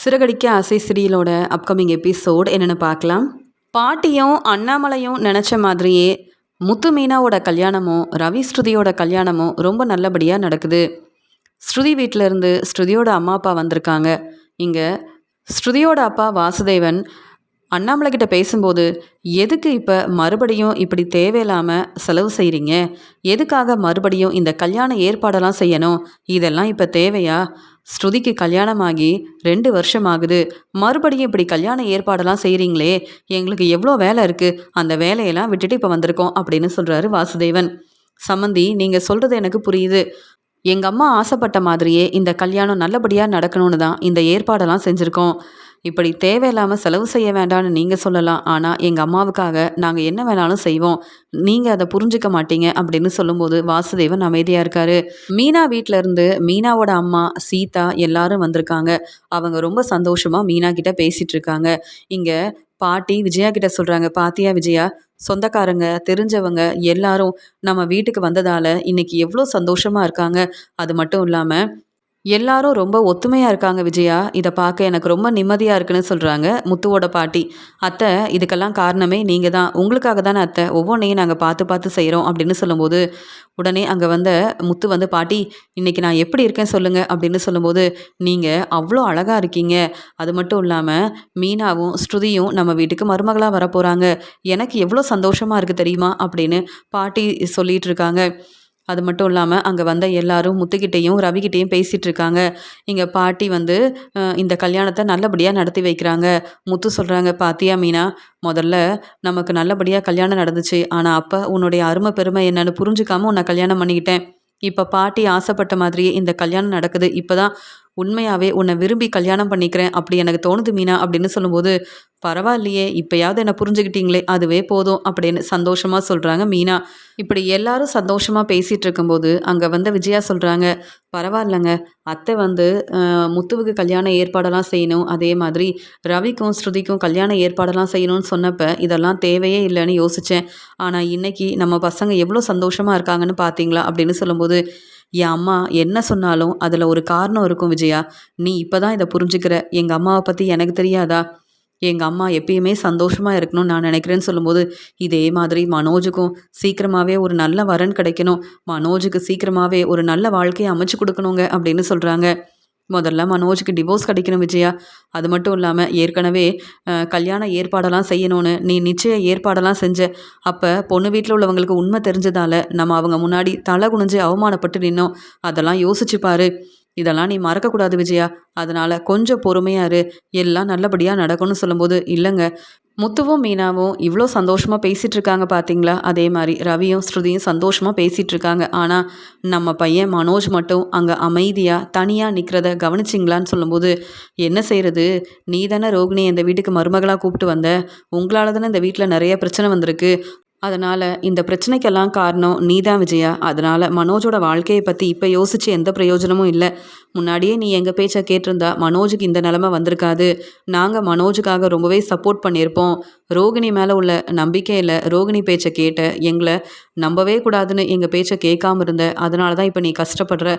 சிறகடிக்க ஆசை சீரியலோட upcoming episode என்னென்னு பார்க்கலாம். பாட்டியும் அண்ணாமலையும் நினச்ச மாதிரியே முத்து மீனாவோட கல்யாணமும் ரவி ஸ்ருதியோட கல்யாணமும் ரொம்ப நல்லபடியாக நடக்குது. ஸ்ருதி வீட்டில் இருந்து ஸ்ருதியோட அம்மா அப்பா வந்திருக்காங்க. இங்கே ஸ்ருதியோட அப்பா வாசுதேவன் அண்ணாமலை கிட்ட பேசும்போது, எதுக்கு இப்போ மறுபடியும் இப்படி தேவையில்லாமல் செலவு செய்கிறீங்க? எதுக்காக மறுபடியும் இந்த கல்யாண ஏற்பாடெல்லாம் செய்யணும்? இதெல்லாம் இப்போ தேவையா? ஸ்ருதிக்கு கல்யாணமாகி 2 வருஷம் ஆகுது. மறுபடியும் இப்படி கல்யாண ஏற்பாடெல்லாம் செய்கிறீங்களே, எங்களுக்கு எவ்வளோ வேலை இருக்குது. அந்த வேலையெல்லாம் விட்டுட்டு இப்போ வந்திருக்கோம் அப்படின்னு சொல்கிறாரு வாசுதேவன். சம்மந்தி, நீங்கள் சொல்கிறது எனக்கு புரியுது. எங்கள் அம்மா ஆசைப்பட்ட மாதிரியே இந்த கல்யாணம் நல்லபடியாக நடக்கணும்னு தான் இந்த ஏற்பாடெல்லாம் செஞ்சுருக்கோம். இப்படி தேவையில்லாமல் செலவு செய்ய வேண்டாம்னு நீங்கள் சொல்லலாம். ஆனால் எங்கள் அம்மாவுக்காக நாங்கள் என்ன வேணாலும் செய்வோம். நீங்கள் அதை புரிஞ்சுக்க மாட்டீங்க அப்படின்னு சொல்லும்போது வாசுதேவன் அமைதியாக இருக்காரு. மீனா வீட்டில் இருந்து மீனாவோட அம்மா சீதா எல்லாரும் வந்திருக்காங்க. அவங்க ரொம்ப சந்தோஷமாக மீனா கிட்ட பேசிகிட்டு இருக்காங்க. இங்கே பாட்டி விஜயா கிட்ட சொல்கிறாங்க, பாத்தியா விஜயா, சொந்தக்காரங்க தெரிஞ்சவங்க எல்லாரும் நம்ம வீட்டுக்கு வந்ததால் இன்னைக்கு எவ்வளோ சந்தோஷமாக இருக்காங்க. அது மட்டும் இல்லாமல் எல்லாரும் ரொம்ப ஒத்துமையாக இருக்காங்க விஜயா. இதை பார்க்க எனக்கு ரொம்ப நிம்மதியாக இருக்குன்னு சொல்கிறாங்க முத்துவோட பாட்டி. அத்தை, இதுக்கெல்லாம் காரணமே நீங்கள் தான். உங்களுக்காக தானே அத்தை ஒவ்வொன்றையும் நாங்கள் பார்த்து பார்த்து செய்கிறோம் அப்படின்னு சொல்லும்போது, உடனே அங்கே வந்த முத்து வந்து, பாட்டி இன்றைக்கி நான் எப்படி இருக்கேன் சொல்லுங்கள் அப்படின்னு சொல்லும்போது, நீங்கள் அவ்வளோ அழகாக இருக்கீங்க. அது மட்டும் இல்லாமல் மீனாவும் ஸ்ருதியும் நம்ம வீட்டுக்கு மருமகளாக வரப்போகிறாங்க. எனக்கு எவ்வளோ சந்தோஷமாக இருக்குது தெரியுமா அப்படின்னு பாட்டி சொல்லிகிட்டு இருக்காங்க. அது மட்டும் இல்லாமல் அங்கே வந்த எல்லாரும் முத்துக்கிட்டேயும் ரவிக்கிட்டேயும் பேசிகிட்டு இருக்காங்க. இங்கே பாட்டி வந்து இந்த கல்யாணத்தை நல்லபடியாக நடத்தி வைக்கிறாங்க. முத்து சொல்கிறாங்க, பாத்தியா மீனா, முதல்ல நமக்கு நல்லபடியாக கல்யாணம் நடந்துச்சு. ஆனால் அப்போ உன்னுடைய அருமை பெருமை என்னன்னு புரிஞ்சுக்காம உன்னை கல்யாணம் பண்ணிக்கிட்டேன். இப்போ பாட்டி ஆசைப்பட்ட மாதிரியே இந்த கல்யாணம் நடக்குது. இப்போ தான் உண்மையாகவே உன்னை விரும்பி கல்யாணம் பண்ணிக்கிறேன் அப்படி எனக்கு தோணுது மீனா அப்படின்னு சொல்லும்போது, பரவாயில்லையே, இப்போயாவது என்னை புரிஞ்சுக்கிட்டீங்களே, அதுவே போதும் அப்படின்னு சந்தோஷமாக சொல்கிறாங்க மீனா. இப்படி எல்லாரும் சந்தோஷமாக பேசிகிட்டு இருக்கும்போது அங்கே வந்து விஜயா சொல்கிறாங்க, பரவாயில்லைங்க, அத்தை வந்து முத்துவுக்கு கல்யாண ஏற்பாடெல்லாம் செய்யணும், அதே மாதிரி ரவிக்கும் ஸ்ருதிக்கும் கல்யாண ஏற்பாடெல்லாம் செய்யணும்னு சொன்னப்போ இதெல்லாம் தேவையே இல்லைன்னு யோசித்தேன். ஆனால் இன்னைக்கு நம்ம பசங்க எவ்வளோ சந்தோஷமாக இருக்காங்கன்னு பார்த்தீங்களா அப்படின்னு சொல்லும்போது, என் அம்மா என்ன சொன்னாலும் அதில் ஒரு காரணம் இருக்கும் விஜயா. நீ இப்போ தான் இதை புரிஞ்சுக்கிற. எங்கள் அம்மாவை பற்றி எனக்கு தெரியாதா? எங்கள் அம்மா எப்பயுமே சந்தோஷமாக இருக்கணும்னு நான் நினைக்கிறேன்னு சொல்லும்போது, இதே மாதிரி மனோஜுக்கும் சீக்கிரமாகவே ஒரு நல்ல வரன் கிடைக்கணும். மனோஜுக்கு சீக்கிரமாகவே ஒரு நல்ல வாழ்க்கையை அமைச்சு கொடுக்கணுங்க அப்படின்னு சொல்கிறாங்க. முதல்ல மனோஜுக்கு டிவோர்ஸ் கிடைக்கணும் விஜயா. அது மட்டும் இல்லாமல் ஏற்கனவே கல்யாண ஏற்பாடெல்லாம் செய்யணும்னு நீ நிச்சய ஏற்பாடெல்லாம் செஞ்ச. அப்போ பொண்ணு வீட்டில் உள்ளவங்களுக்கு உண்மை தெரிஞ்சதால் நம்ம அவங்க முன்னாடி தலை குனிஞ்சு அவமானப்பட்டு நின்னோம். அதெல்லாம் யோசிச்சு பாரு. இதெல்லாம் நீ மறக்கக்கூடாது விஜயா. அதனால் கொஞ்சம் பொறுமையாக இரு. எல்லாம் நல்லபடியாக நடக்கும்னு சொல்லும்போது, இல்லைங்க, முத்துவும் மீனாவும் இவ்வளோ சந்தோஷமாக பேசிகிட்டு இருக்காங்க பார்த்தீங்களா? அதே மாதிரி ரவியும் ஸ்ருதியும் சந்தோஷமாக பேசிகிட்டு இருக்காங்க. ஆனால் நம்ம பையன் மனோஜ் மட்டும் அங்கே அமைதியாக தனியாக நிற்கிறத கவனிச்சிங்களான்னு சொல்லும்போது, என்ன செய்கிறது, நீ தானே ரோகிணி இந்த வீட்டுக்கு மருமகளாக கூப்பிட்டு வந்த. உங்களால் தானே இந்த வீட்டில் நிறைய பிரச்சனை வந்திருக்கு. அதனால் இந்த பிரச்சனைக்கெல்லாம் காரணம் நீ தான் விஜயா. அதனால் மனோஜோட வாழ்க்கையை பற்றி இப்போ யோசித்து எந்த பிரயோஜனமும் இல்லை. முன்னாடியே நீ எங்கள் பேச்சை கேட்டிருந்தா மனோஜுக்கு இந்த நிலமை வந்திருக்காது. நாங்கள் மனோஜுக்காக ரொம்பவே சப்போர்ட் பண்ணியிருப்போம். ரோகிணி மேலே உள்ள நம்பிக்கையில் ரோகிணி பேச்சை கேட்ட எங்களை நம்பவே கூடாதுன்னு எங்கள் பேச்சை கேட்காம இருந்த. அதனால தான் இப்போ நீ கஷ்டப்படுற.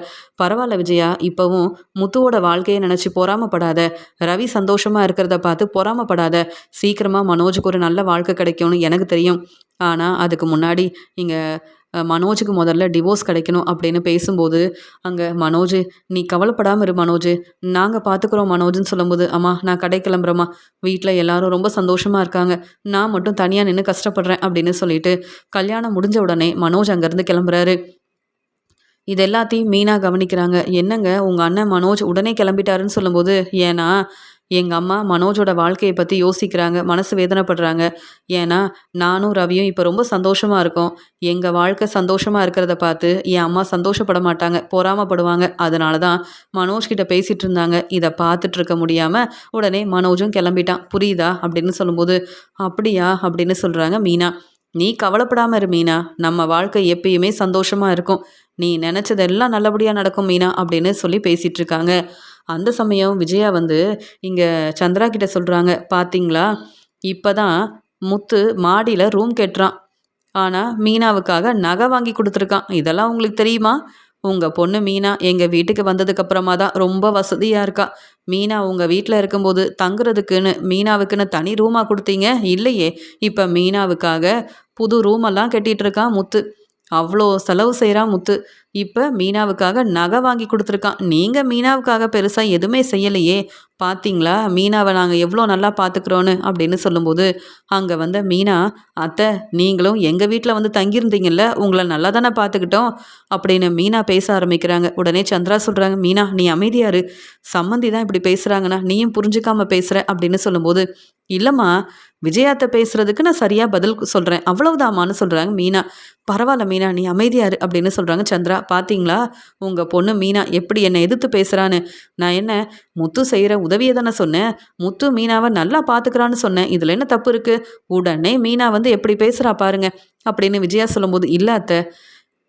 பரவாயில்ல விஜயா, இப்போவும் முத்துவோட வாழ்க்கையை நினச்சி பொறாமப்படாத. ரவி சந்தோஷமாக இருக்கிறத பார்த்து பொறாமப்படாத. சீக்கிரமாக மனோஜுக்கு ஒரு நல்ல வாழ்க்கை கிடைக்கும்னு எனக்கு தெரியும். ஆனால் அதுக்கு முன்னாடி இங்கே மனோஜுக்கு முதல்ல டிவோர்ஸ் கிடைக்கணும் அப்படின்னு பேசும்போது, அங்கே மனோஜ், நீ கவலைப்படாமல் இரு மனோஜ், நாங்கள் பார்த்துக்குறோம் மனோஜ்னு சொல்லும்போது, அம்மா நான் கடை கிளம்புறேம்மா, வீட்டில் எல்லாரும் ரொம்ப சந்தோஷமாக இருக்காங்க, நான் மட்டும் தனியாக நின்று கஷ்டப்படுறேன் அப்படின்னு சொல்லிட்டு கல்யாணம் முடிஞ்ச உடனே மனோஜ் அங்கேருந்து கிளம்புறாரு. இது எல்லாத்தையும் மீனா கவனிக்கிறாங்க. என்னங்க, உங்கள் அண்ணன் மனோஜ் உடனே கிளம்பிட்டாருன்னு சொல்லும்போது, ஏன்னா எங்கள் அம்மா மனோஜோட வாழ்க்கையை பற்றி யோசிக்கிறாங்க, மனசு வேதனைப்படுறாங்க. ஏன்னா நானும் ரவியும் இப்போ ரொம்ப சந்தோஷமாக இருக்கோம். எங்கள் வாழ்க்கை சந்தோஷமாக இருக்கிறத பார்த்து என் அம்மா சந்தோஷப்பட மாட்டாங்க, பொறாமப்படுவாங்க. அதனால தான் மனோஜ்கிட்ட பேசிகிட்டு இருந்தாங்க. இதை பார்த்துட்டு இருக்க முடியாமல் உடனே மனோஜும் கிளம்பிட்டான், புரியுதா அப்படின்னு சொல்லும்போது, அப்படியா அப்படின்னு சொல்கிறாங்க மீனா. நீ கவலைப்படாமல் இரு மீனா, நம்ம வாழ்க்கை எப்பயுமே சந்தோஷமாக இருக்கும். நீ நினச்சதெல்லாம் நல்லபடியாக நடக்கும் மீனா அப்படின்னு சொல்லி பேசிகிட்டு இருக்காங்க. அந்த சமயம் விஜயா வந்து இங்கே சந்திரா கிட்ட சொல்கிறாங்க, பார்த்தீங்களா, இப்போ தான் முத்து மாடியில் ரூம் கட்டுறான். ஆனால் மீனாவுக்காக நகை வாங்கி கொடுத்துருக்கான். இதெல்லாம் உங்களுக்கு தெரியுமா? உங்கள் பொண்ணு மீனா எங்கள் வீட்டுக்கு வந்ததுக்கப்புறமா தான் ரொம்ப வசதியாக இருக்கா. மீனா உங்கள் வீட்டில் இருக்கும்போது தங்குறதுக்குன்னு மீனாவுக்குன்னு தனி ரூமாக கொடுத்தீங்க இல்லையே. இப்போ மீனாவுக்காக புது ரூமெல்லாம் கட்டிகிட்டு இருக்கான் முத்து. அவ்வளோ செலவு செய்கிறான் முத்து. இப்போ மீனாவுக்காக நகை வாங்கி கொடுத்துருக்கான். நீங்கள் மீனாவுக்காக பெருசாக எதுவுமே செய்யலையே. பார்த்தீங்களா மீனாவை நாங்கள் எவ்வளோ நல்லா பார்த்துக்குறோன்னு அப்படின்னு சொல்லும்போது அங்கே வந்த மீனா, அத்தை நீங்களும் எங்கள் வீட்டில் வந்து தங்கியிருந்தீங்கல்ல, உங்களை நல்லா தானே பார்த்துக்கிட்டோம் அப்படின்னு மீனா பேச ஆரம்பிக்கிறாங்க. உடனே சந்திரா சொல்கிறாங்க, மீனா நீ அமைதியாரு, சம்மந்தி தான் இப்படி பேசுகிறாங்கன்னா நீயும் புரிஞ்சுக்காம பேசுகிற அப்படின்னு சொல்லும்போது, இல்லைம்மா விஜயாத்தை பேசுகிறதுக்கு நான் சரியாக பதில் சொல்கிறேன் அவ்வளவுதாம்மான்னு சொல்கிறாங்க மீனா. பரவாயில்ல மீனா நீ அமைதியாரு அப்படின்னு சொல்கிறாங்க சந்திரா. பார்த்தீங்களா உங்கள் பொண்ணு மீனா எப்படி என்னை எதிர்த்து பேசுகிறான்னு. நான் என்ன முத்து செய்கிற உதவியை தானே சொன்னேன். முத்து மீனாவை நல்லா பார்த்துக்கிறான்னு சொன்னேன். இதில் என்ன தப்பு இருக்குது. உடனே மீனா வந்து எப்படி பேசுகிறா பாருங்க அப்படின்னு விஜயா சொல்லும்போது, இல்லை அத்தை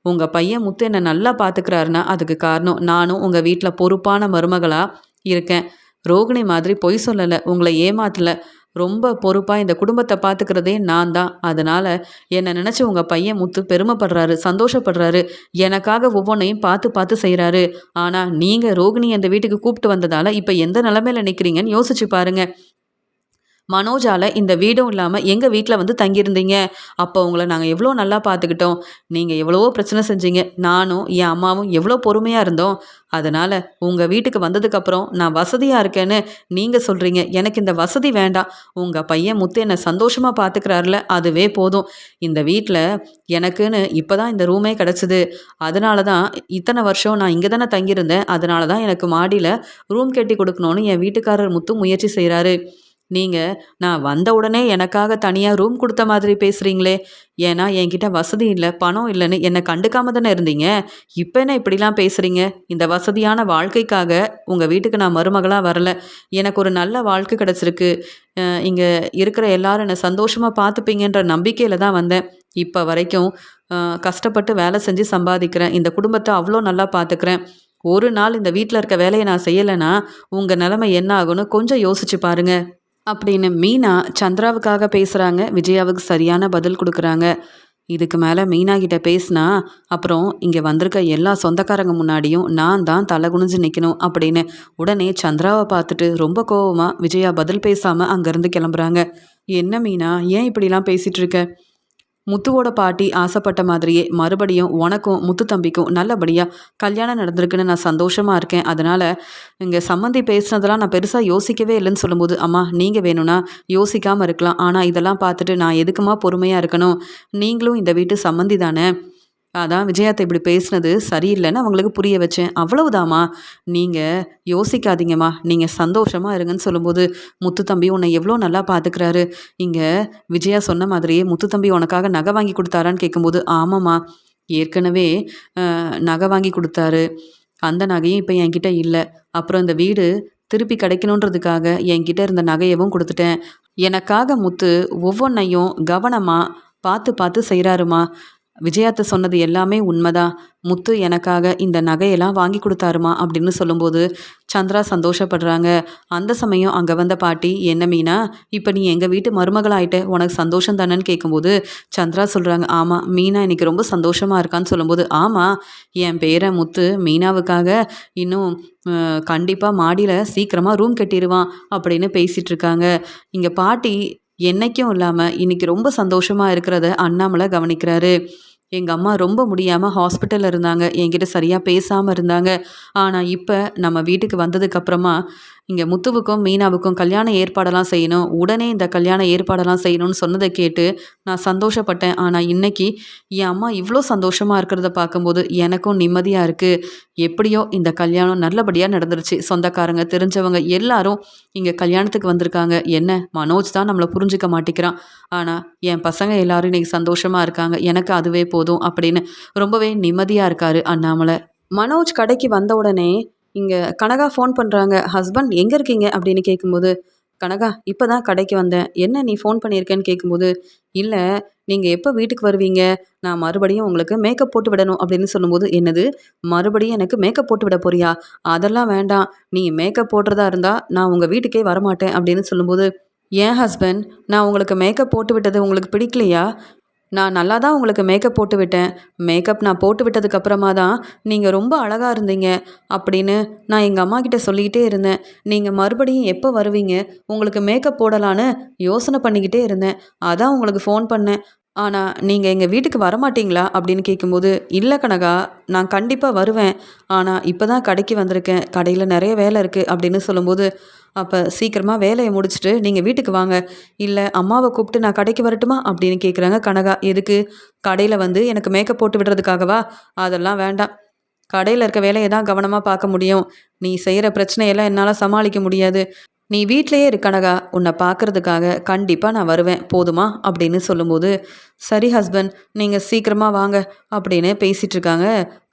உங்கள் பையன் முத்து என்னை நல்லா பார்த்துக்கிறாருன்னா அதுக்கு காரணம் நானும் உங்கள் வீட்டில் பொறுப்பான மருமகளாக இருக்கேன். ரோகிணி மாதிரி பொய் சொல்லலை, உங்களை ஏமாத்தலை. ரொம்ப பொறுப்பாக இந்த குடும்பத்தை பார்த்துக்கிறதே நான் தான். அதனால் என்னை நினச்சி உங்கள் பையன் முத்து பெருமைப்படுறாரு, சந்தோஷப்படுறாரு. எனக்காக ஒவ்வொன்றையும் பார்த்து பார்த்து செய்கிறாரு. ஆனால் நீங்கள் ரோகிணி அந்த வீட்டுக்கு கூப்பிட்டு வந்ததால் இப்போ எந்த நிலமையில நிற்கிறீங்கன்னு யோசிச்சு பாருங்க. மனோஜால இந்த வீடும் இல்லாமல் எங்கள் வீட்டில் வந்து தங்கியிருந்தீங்க. அப்போ உங்களை நாங்கள் எவ்வளோ நல்லா பார்த்துக்கிட்டோம். நீங்கள் எவ்வளவோ பிரச்சனை செஞ்சீங்க. நானும் என் அம்மாவும் எவ்வளோ பொறுமையாக இருந்தோம். அதனால் உங்கள் வீட்டுக்கு வந்ததுக்கப்புறம் நான் வசதியாக இருக்கேன்னு நீங்கள் சொல்கிறீங்க. எனக்கு இந்த வசதி வேண்டாம். உங்கள் பையன் முத்து என்னை சந்தோஷமாக பார்த்துக்கிறாருல அதுவே போதும். இந்த வீட்டில் எனக்குன்னு இப்போ தான் இந்த ரூமே கிடச்சிது. அதனால தான் இத்தனை வருஷம் நான் இங்கே தானே தங்கியிருந்தேன். அதனால தான் எனக்கு மாடியில் ரூம் கட்டி கொடுக்கணுன்னு என் வீட்டுக்காரர் முத்து முயற்சி செய்கிறாரு. நீங்கள் நான் வந்த உடனே எனக்காக தனியாக ரூம் கொடுத்த மாதிரி பேசுகிறீங்களே. ஏன்னா என்கிட்ட வசதி இல்லை பணம் இல்லைன்னு என்னை கண்டுக்காம தானே இருந்தீங்க. இப்போ என்ன இப்படிலாம் பேசுகிறீங்க. இந்த வசதியான வாழ்க்கைக்காக உங்கள் வீட்டுக்கு நான் மருமகளாக வரல. எனக்கு ஒரு நல்ல வாழ்க்கை கிடச்சிருக்கு. இங்கே இருக்கிற எல்லாரும் என்னை சந்தோஷமாக பார்த்துப்பீங்கன்ற நம்பிக்கையில் தான் வந்தேன். இப்போ வரைக்கும் கஷ்டப்பட்டு வேலை செஞ்சு சம்பாதிக்கிறேன். இந்த குடும்பத்தை அவ்வளோ நல்லா பார்த்துக்கிறேன். ஒரு நாள் இந்த வீட்டில் இருக்க வேலையை நான் செய்யலைன்னா உங்கள் நிலைமை என்ன ஆகுன்னு கொஞ்சம் யோசிச்சு பாருங்க அப்படின்னு மீனா சந்திராவுக்காக பேசுகிறாங்க. விஜயாவுக்கு சரியான பதில் கொடுக்குறாங்க. இதுக்கு மேலே மீனா கிட்ட பேசினா அப்புறம் இங்கே வந்திருக்க எல்லா சொந்தக்காரங்க முன்னாடியும் நான் தான் தலை குனிஞ்சு நிற்கணும் அப்படின்னு உடனே சந்திராவை பார்த்துட்டு ரொம்ப கோவமாக விஜயா பதில் பேசாமல் அங்கேருந்து கிளம்புறாங்க. என்ன மீனா ஏன் இப்படிலாம் பேசிகிட்டு இருக்க. முத்துவோட பாட்டி ஆசைப்பட்ட மாதிரியே மறுபடியும் உனக்கும் முத்து தம்பிக்கும் நல்லபடியாக கல்யாணம் நடந்திருக்குன்னு நான் சந்தோஷமாக இருக்கேன். அதனால் இங்கே சம்மந்தி பேசுனதெல்லாம் நான் பெருசாக யோசிக்கவே இல்லைன்னு சொல்லும்போது, அம்மா நீங்கள் வேணும்னா யோசிக்காமல் இருக்கலாம். ஆனால் இதெல்லாம் பார்த்துட்டு நான் எதுக்குமா பொறுமையாக இருக்கணும். நீங்களும் இந்த வீட்டு சம்மந்தி தானே. அதான் விஜயாத்தை இப்படி பேசுனது சரியில்லைன்னு அவங்களுக்கு புரிய வச்சேன். அவ்வளவுதாம்மா. நீங்கள் யோசிக்காதீங்கம்மா. நீங்கள் சந்தோஷமாக இருங்கன்னு சொல்லும்போது, முத்து தம்பி உன்னை எவ்வளோ நல்லா பார்த்துக்கிறாரு. இங்கே விஜயா சொன்ன மாதிரியே முத்து தம்பி உனக்காக நகை வாங்கி கொடுத்தாரான்னு கேட்கும்போது, ஆமாம்மா ஏற்கனவே நகை வாங்கி கொடுத்தாரு. அந்த நகையும் இப்போ என்கிட்ட இல்லை. அப்புறம் இந்த வீடு திருப்பி கிடைக்கணுன்றதுக்காக என்கிட்ட இருந்த நகையவும் கொடுத்துட்டேன். எனக்காக முத்து ஒவ்வொன்றையும் கவனமாக பார்த்து பார்த்து செய்கிறாருமா. விஜயாத்தை சொன்னது எல்லாமே உண்மைதான். முத்து எனக்காக இந்த நகையெல்லாம் வாங்கி கொடுத்தாருமா அப்படின்னு சொல்லும்போது சந்திரா சந்தோஷப்படுறாங்க. அந்த சமயம் அங்கே வந்த பாட்டி, என்ன மீனா இப்போ நீ எங்கள் வீட்டு மருமகளாயிட்ட, உனக்கு சந்தோஷம் தானேன்னு கேட்கும்போது சந்திரா சொல்கிறாங்க, ஆமாம் மீனா இன்னைக்கு ரொம்ப சந்தோஷமாக இருக்கான்னு சொல்லும்போது, ஆமாம் என் பேரன் முத்து மீனாவுக்காக இன்னும் கண்டிப்பாக மாடியில் சீக்கிரமாக ரூம் கட்டிடுவான் அப்படின்னு பேசிகிட்டு இருக்காங்க. இங்கே பாட்டி என்னைக்கும் இல்லாமல் இன்னைக்கு ரொம்ப சந்தோஷமாக இருக்கிறத அண்ணாமலை கவனிக்கிறாரு. எங்கள் அம்மா ரொம்ப முடியாமல் ஹாஸ்பிட்டலில் இருந்தாங்க. என்கிட்ட சரியாக பேசாமல் இருந்தாங்க. ஆனால் இப்போ நம்ம வீட்டுக்கு வந்ததுக்கப்புறமா இங்கே முத்துவுக்கும் மீனாவுக்கும் கல்யாண ஏற்பாடெல்லாம் செய்யணும், உடனே இந்த கல்யாண ஏற்பாடெல்லாம் செய்யணும்னு சொன்னதை கேட்டு நான் சந்தோஷப்பட்டேன். ஆனால் இன்னைக்கு என் அம்மா இவ்வளோ சந்தோஷமாக இருக்கிறத பார்க்கும்போது எனக்கும் நிம்மதியாக இருக்குது. எப்படியோ இந்த கல்யாணம் நல்லபடியாக நடந்துருச்சு. சொந்தக்காரங்க தெரிஞ்சவங்க எல்லாரும் இங்கே கல்யாணத்துக்கு வந்திருக்காங்க. என்ன மனோஜ் தான் நம்மளை புரிஞ்சுக்க மாட்டேங்கிறான். ஆனால் என் பசங்க எல்லாரும் இன்றைக்கி சந்தோஷமாக இருக்காங்க. எனக்கு அதுவே போதும் அப்படின்னு ரொம்பவே நிம்மதியாக இருக்காரு அண்ணாமலை. மனோஜ் கடைக்கு வந்த உடனே இங்கே கனகா ஃபோன் பண்ணுறாங்க. ஹஸ்பண்ட் எங்கே இருக்கீங்க அப்படின்னு கேட்கும்போது, கனகா இப்போ தான் கடைக்கு வந்தேன். என்ன நீ ஃபோன் பண்ணியிருக்கேன்னு கேட்கும்போது, இல்லை நீங்கள் எப்போ வீட்டுக்கு வருவீங்க, நான் மறுபடியும் உங்களுக்கு மேக்கப் போட்டு விடணும் அப்படின்னு சொல்லும்போது, என்னது மறுபடியும் எனக்கு மேக்கப் போட்டு விட போறியா, அதெல்லாம் வேண்டாம், நீ மேக்கப் போடுறதா இருந்தால் நான் உங்கள் வீட்டுக்கே வரமாட்டேன் அப்படின்னு சொல்லும்போது, ஏன் ஹஸ்பண்ட் நான் உங்களுக்கு மேக்கப் போட்டு விட்டது உங்களுக்கு பிடிக்கலையா, நான் நல்லா தான் உங்களுக்கு மேக்கப் போட்டு விட்டேன். மேக்கப் நான் போட்டு விட்டதுக்கப்புறமா தான் நீங்கள் ரொம்ப அழகாக இருந்தீங்க அப்படின்னு நான் எங்கள் அம்மாக்கிட்ட சொல்லிக்கிட்டே இருந்தேன். நீங்கள் மறுபடியும் எப்போ வருவீங்க, உங்களுக்கு மேக்கப் போடலான்னு யோசனை பண்ணிக்கிட்டே இருந்தேன். அதான் உங்களுக்கு ஃபோன் பண்ணேன். ஆனா, நீங்க எங்க வீட்டுக்கு வரமாட்டீங்களா? அப்படின்னு கேட்கும்போது, "இல்ல கனகா, நான் கண்டிப்பா வருவேன். ஆனா, இப்ப தான் கடைக்கு வந்திருக்கேன். கடையில நெறைய வேலை இருக்கு." அப்படின்னு சொல்லும்போது, "அப்ப சீக்கிரமா வேலைய முடிச்சுட்டு நீங்க வீட்டுக்கு வாங்க. இல்ல அம்மாவ கூப்பிட்டு நான் கடைக்கு வரட்டுமா?" அப்படின்னு கேட்குறாங்க கனகா. "எதுக்கு? கடையில வந்து எனக்கு மேக்கப் போட்டு விடுறதுக்காகவா? அதெல்லாம் வேண்டாம். கடையில இருக்க வேலைய தான் கவனமா பார்க்க முடியும். நீ செய்ற பிரச்சனையெல்லாம் என்னால சமாளிக்க முடியாது. நீ வீட்லயே இரு கனகா. உன்ன பார்க்கறதுக்காக கண்டிப்பா நான் வருவேன். போதுமா?" அப்படின்னு சொல்லும்போது, "சரி ஹஸ்பண்ட், நீங்க சீக்கிரமா வாங்க." அப்படின்னு பேசிட்டு இருக்காங்க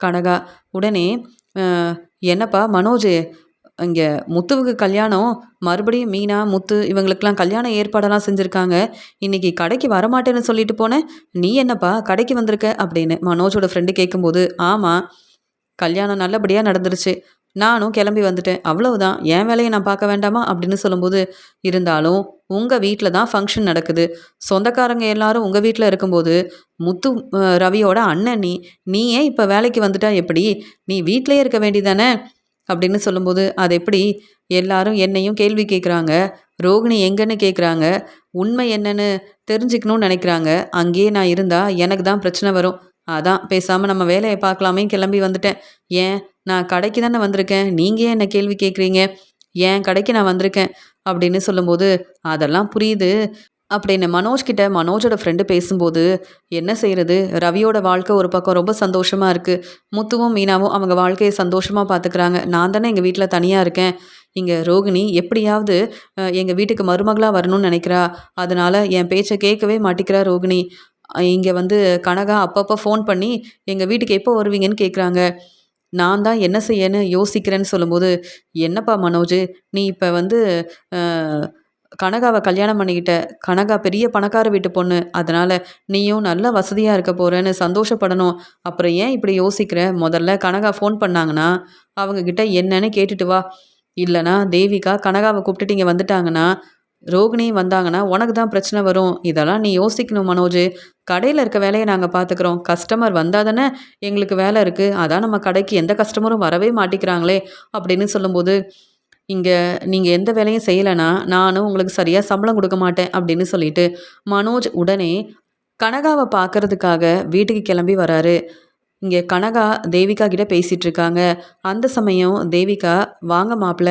கனகா. உடனே, "அ என்னப்பா மனோஜு, இங்க முத்துவுக்கு கல்யாணம். மறுபடியும் மீனா, முத்து இவங்களுக்கெல்லாம் கல்யாண ஏற்பாடெல்லாம் செஞ்சிருக்காங்க. இன்னைக்கு கடைக்கு வரமாட்டேன்னு சொல்லிட்டு போனேன். நீ என்னப்பா கடைக்கு வந்திருக்க?" அப்படின்னு மனோஜோட ஃப்ரெண்டு கேட்கும்போது, "ஆமா, கல்யாணம் நல்லபடியா நடந்துருச்சு. நானும் கிளம்பி வந்துட்டேன். அவ்வளவுதான். என் வேலைய நான் பார்க்க வேண்டாமா?" அப்படின்னு சொல்லும்போது, "இருந்தாலும் உங்க வீட்ல தான் ஃபங்ஷன் நடக்குது. சொந்தக்காரங்க எல்லாரும் உங்க வீட்ல இருக்கும்போது, முத்து ரவியோட அண்ணன் நீ. நீ ஏன் இப்ப வேலைக்கு வந்துட்டா எப்படி? நீ வீட்லயே இருக்க வேண்டியதானே?" அப்படின்னு சொல்லும்போது, "அது எப்படி? எல்லாரும் என்னையும் கேள்வி கேட்குறாங்க. ரோகிணி எங்கன்னு கேட்குறாங்க. உண்மை என்னன்னு தெரிஞ்சுக்கணும்னு நெனைக்கிறாங்க. அங்கேயே நான் இருந்தா எனக்கு தான் பிரச்சனை வரும். அதான் பேசாம நம்ம வேலைய பார்க்கலாமேன்னு கிளம்பி வந்துட்டேன். ஏன், நான் கடைக்கு தானே வந்திருக்கேன். நீங்க ஏன் என்ன கேள்வி கேட்குறீங்க? என் கடைக்கு நான் வந்திருக்கேன்." அப்படின்னு சொல்லும்போது, "அதெல்லாம் புரியுது." அப்படின்னு மனோஜ் கிட்ட மனோஜோட ஃப்ரெண்டு பேசும்போது, என்ன செய்றது? ரவியோட வாழ்க்கை ஒரு பக்கம் ரொம்ப சந்தோஷமா இருக்கு. முத்துவும், மீனாவும் அவங்க வாழ்க்கைய சந்தோஷமா பார்த்துக்கிறாங்க. நான் தானே எங்க வீட்ல தனியா இருக்கேன். இங்க ரோகிணி எப்படியாவது எங்க வீட்டுக்கு மருமகளா வரணும்னு நெனைக்கிறா. அதனால என் பேச்ச கேட்கவே மாட்டிக்கிறா ரோகிணி. இங்க வந்து கனகா அப்பப்போ ஃபோன் பண்ணி, எங்க வீட்டுக்கு எப்போ வருவீங்கன்னு கேட்குறாங்க. நான் தான் என்ன செய்யன்னு யோசிக்கிறேன்னு சொல்லும்போது, "என்னப்பா மனோஜு, நீ இப்ப வந்து அ கனகாவ கல்யாணம் பண்ணிக்கிட்ட. கனகா பெரிய பணக்கார வீட்டு பொண்ணு. அதனால நீயும் நல்ல வசதியா இருக்க போறன்னு சந்தோஷப்படணும். அப்புறம் ஏன் இப்படி யோசிக்கிற? முதல்ல கனகா ஃபோன் பண்ணாங்கன்னா, அவங்க கிட்ட என்னன்னு கேட்டுட்டு வா. இல்லன்னா தேவிகா கனகாவ கூப்பிட்டுட்டு இங்க வந்துட்டாங்கன்னா, ரோகிணி வந்தாங்கன்னா, உனக்கு தான் பிரச்சனை வரும். இதெல்லாம் நீ யோசிக்கணும் மனோஜு. கடையில இருக்க வேலைய நாங்க பார்த்துக்கிறோம். கஸ்டமர் வந்தா தானே எங்களுக்கு வேலை இருக்கு. அதான் நம்ம கடைக்கு எந்த கஸ்டமரும் வரவே மாட்டிக்கிறாங்களே!" அப்படின்னு சொல்லும்போது, "இங்க நீங்க எந்த வேலையும் செய்யலன்னா, நானும் உங்களுக்கு சரியா சம்பளம் குடுக்க மாட்டேன்." அப்படின்னு சொல்லிட்டு, மனோஜ் உடனே கனகாவ பார்க்கறதுக்காக வீட்டுக்கு கிளம்பி வராரு. இங்க கனகா தேவிகா கிட்ட பேசிட்டு இருக்காங்க. அந்த சமயம் தேவிகா, "வாங்க மாப்பிள,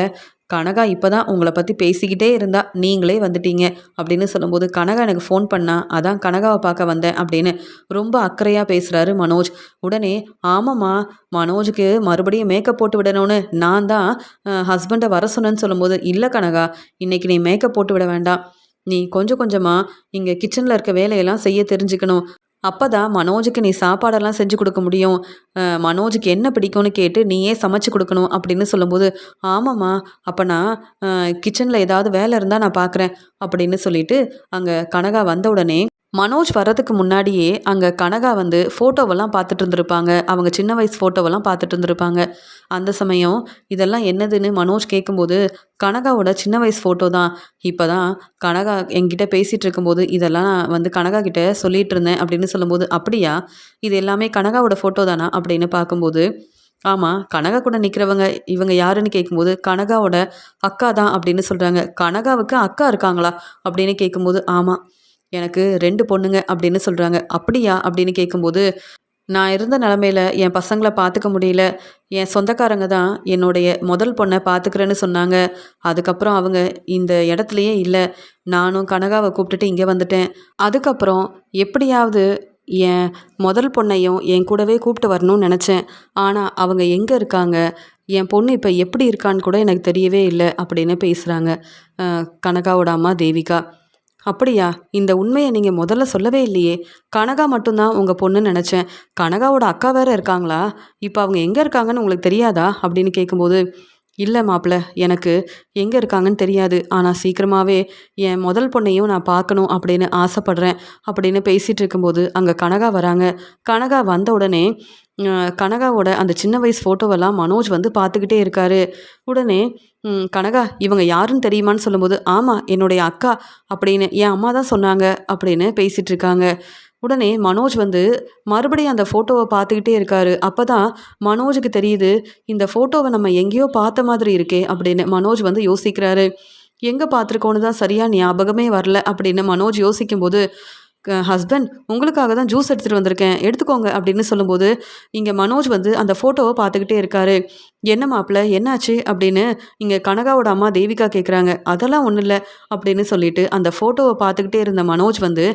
கனகா இப்பதான் உங்கள பத்தி பேசிக்கிட்டே இருந்தா. நீங்களே வந்துட்டீங்க." அப்படின்னு சொல்லும்போது, "கனகா எனக்கு ஃபோன் பண்ணா. அதான் கனகாவ பார்க்க வந்தேன்." அப்படின்னு ரொம்ப அக்கறையா பேசுறாரு மனோஜ். உடனே, "ஆமாம்மா, மனோஜுக்கு மறுபடியும் மேக்கப் போட்டு விடணும்னு நான் தான் ஹஸ்பண்ட வர சொன்னேன்னு." சொல்லும்போது, "இல்ல கனகா, இன்னைக்கு நீ மேக்கப் போட்டு விட வேண்டாம். நீ கொஞ்சம் கொஞ்சமா இங்க கிச்சன்ல இருக்க வேலையெல்லாம் செய்ய தெரிஞ்சுக்கணும். அப்பதான் மனோஜுக்கு நீ சாப்பாடெல்லாம் செஞ்சு குடுக்க முடியும். மனோஜுக்கு என்ன பிடிக்கும்னு கேட்டு நீயே சமைச்சு குடுக்கணும்." அப்படின்னு சொல்லும்போது, "ஆமாம்மா, அப்ப நான் கிச்சன்ல ஏதாவது வேலை இருந்தா நான் பார்க்குறேன்." அப்படின்னு சொல்லிட்டு அங்க கனகா வந்த உடனே, மனோஜ் வர்றதுக்கு முன்னாடியே அங்க கனகா வந்து ஃபோட்டோவெல்லாம் பார்த்துட்டு இருந்திருப்பாங்க. அவங்க சின்ன வயசு ஃபோட்டோவெல்லாம் பார்த்துட்டு இருந்திருப்பாங்க. அந்த சமயம் இதெல்லாம் என்னதுன்னு மனோஜ் கேட்கும்போது, கனகாவோட சின்ன வயசு ஃபோட்டோ தான். இப்பதான் கனகா என்கிட்ட பேசிட்டு இருக்கும்போது, இதெல்லாம் நான் வந்து கனகா கிட்ட சொல்லிட்டு இருந்தேன் அப்படின்னு சொல்லும்போது, "அப்படியா? இது எல்லாமே கனகாவோட ஃபோட்டோ தானா?" அப்படின்னு பார்க்கும்போது, "ஆமா, கனகா கூட நிக்கிறவங்க இவங்க யாருன்னு?" கேட்கும்போது, "கனகாவோட அக்கா தான்." அப்படின்னு சொல்றாங்க. "கனகாவுக்கு அக்கா இருக்காங்களா?" அப்படின்னு கேட்கும்போது, "ஆமா, எனக்கு 2 பொண்ணுங்க." அப்படின்னு சொல்றாங்க. "அப்படியா?" அப்படின்னு கேட்கும்போது, "நான் இருந்த நிலமையில என் பசங்கள பார்த்துக்க முடியல. என் சொந்தக்காரங்க தான் என்னுடைய முதல் பொண்ண பார்த்துக்கிறேன்னு சொன்னாங்க. அதுக்கப்புறம் அவங்க இந்த இடத்துலயே இல்ல. நானும் கனகாவ கூப்பிட்டுட்டு இங்க வந்துட்டேன். அதுக்கப்புறம் எப்படியாவது என் முதல் பொண்ணையும் என் கூடவே கூப்பிட்டு வரணும்னு நெனச்சேன். ஆனா அவங்க எங்க இருக்காங்க? என் பொண்ணு இப்ப எப்படி இருக்கான்னு கூட எனக்கு தெரியவே இல்ல." அப்படின்னு பேசுறாங்க கனகாவோட அம்மா தேவிகா. "அப்படியா? இந்த உண்மைய நீங்க முதல்ல சொல்லவே இல்லையே! கனகா மட்டும் தான் உங்க பொண்ணுன்னு நெனச்சேன். கனகாவோட அக்கா வேற இருக்காங்களா? இப்ப அவங்க எங்க இருக்காங்கன்னு உங்களுக்கு தெரியாதா?" அப்படின்னு கேட்கும்போது, "இல்ல மாப்ள, எனக்கு எங்க இருக்காங்கன்னு தெரியாது. ஆனா சீக்கிரமாவே என் முதல் பொண்ணையும் நான் பார்க்கணும் அப்படின்னு ஆசைப்படுறேன்." அப்படின்னு பேசிட்டு இருக்கும்போது, அங்க கனகா வராங்க. கனகா வந்த உடனே, கனகாவோட அந்த சின்ன வயசு ஃபோட்டோவெல்லாம் மனோஜ் வந்து பார்த்துக்கிட்டே இருக்காரு. உடனே, "கனகா, இவங்க யாருன்னு தெரியுமான்னு?" சொல்லும்போது, "ஆமா, என்னுடைய அக்கா." அப்படின்னு, "என் அம்மா தான் சொன்னாங்க." அப்படின்னு பேசிட்டு இருக்காங்க. உடனே மனோஜ் வந்து மறுபடியும் அந்த ஃபோட்டோவ பார்த்துக்கிட்டே இருக்காரு. அப்பதான் மனோஜுக்கு தெரியுது, இந்த ஃபோட்டோவ நம்ம எங்கேயோ பார்த்த மாதிரி இருக்கே அப்படின்னு மனோஜ் வந்து யோசிக்கிறாரு. எங்க பார்த்துருக்கோன்னு தான் சரியா ஞாபகமே வரல அப்படின்னு மனோஜ் யோசிக்கும்போது, ஹஸ்பண்ட் உங்களுக்காக தான் ஜூஸ் எடுத்துட்டு வந்திருக்கேன். எடுத்துக்கோங்க அப்படின்னு சொல்லும்போது, இங்க மனோஜ் வந்து அந்த ஃபோட்டோவ பார்த்துக்கிட்டே இருக்காரு. என்ன மாப்பிள என்னாச்சு? அப்படின்னு இங்க கனகாவோட அம்மா தேவிகா கேட்குறாங்க. அதெல்லாம் ஒண்ணும் இல்ல அப்படின்னு சொல்லிட்டு அந்த ஃபோட்டோவ பார்த்துக்கிட்டே இருந்த மனோஜ் வந்து,